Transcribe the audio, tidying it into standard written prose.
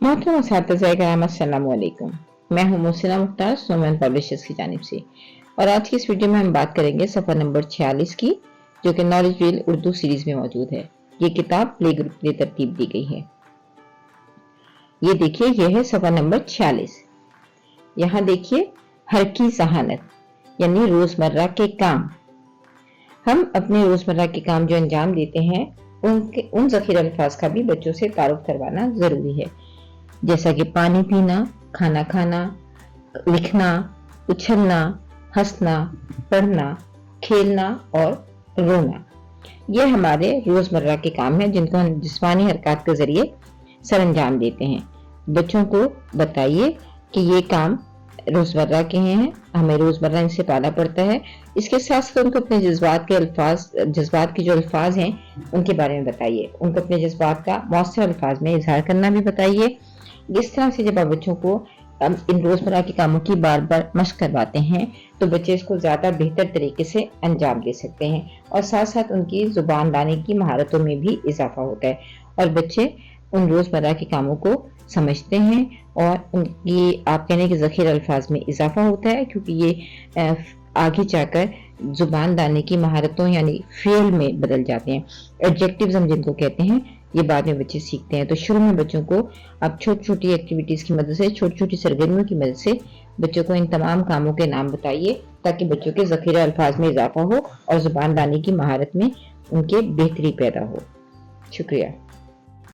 मोहतरम असातिज़ा किराम अस्सलाम वालेकुम। मैं हूँ मोहसिना मुख्तार स्नोमैन पब्लिशर्स की जानिब से, और आज की इस वीडियो में हम बात करेंगे सफ़र नंबर 46 की, जो कि नॉलेज व्हील उर्दू सीरीज में मौजूद है। ये किताब प्ले ग्रुप के लिए तरतीब दी गई है। ये देखिए, यह है सफ़र नंबर 46। यहाँ देखिए, हर की जहानत यानी रोजमर्रा के काम। हम अपने रोजमर्रा के काम जो अंजाम देते हैं उन ज़ख़ीरा अल्फाज का भी बच्चों से तारुफ करवाना जरूरी है, जैसा कि पानी पीना, खाना खाना, लिखना, उछलना, हंसना, पढ़ना, खेलना और रोना। ये हमारे रोजमर्रा के काम हैं जिनको हम जिस्मानी हरकत के जरिए सर अंजाम देते हैं। बच्चों को बताइए कि ये काम रोजमर्रा के हैं, हमें रोजमर्रा इनसे पाला पड़ता है। इसके साथ साथ उनको अपने जज्बात के जो अल्फाज हैं उनके बारे में बताइए। उनको अपने जज्बात का मौसर अल्फाज में इजहार करना भी बताइए। इस तरह से जब आप बच्चों को इन रोजमर्रा के कामों की बार बार मशक करवाते हैं तो बच्चे इसको ज्यादा बेहतर तरीके से अंजाम दे सकते हैं, और साथ साथ उनकी जुबान लाने की महारतों में भी इजाफा होता है, और बच्चे उन रोजमर्रा के कामों को समझते हैं और उनकी आप कहने के ज़ख़ीरा अल्फाज में इजाफा होता है, क्योंकि ये आगे जाकर जुबान दाने की महारतों यानी फेल में बदल जाते हैं। एडजेक्टिव्स हम जिनको कहते हैं, ये बाद में बच्चे सीखते हैं। तो शुरू में बच्चों को आप छोटी छोटी एक्टिविटीज की मदद से, छोटी छोटी सरगर्मियों की मदद से बच्चों को इन तमाम कामों के नाम बताइए, ताकि बच्चों के ज़ख़ीरा अल्फाज में इजाफा हो और जुबान दाने की महारत में उनके बेहतरी पैदा हो। शुक्रिया।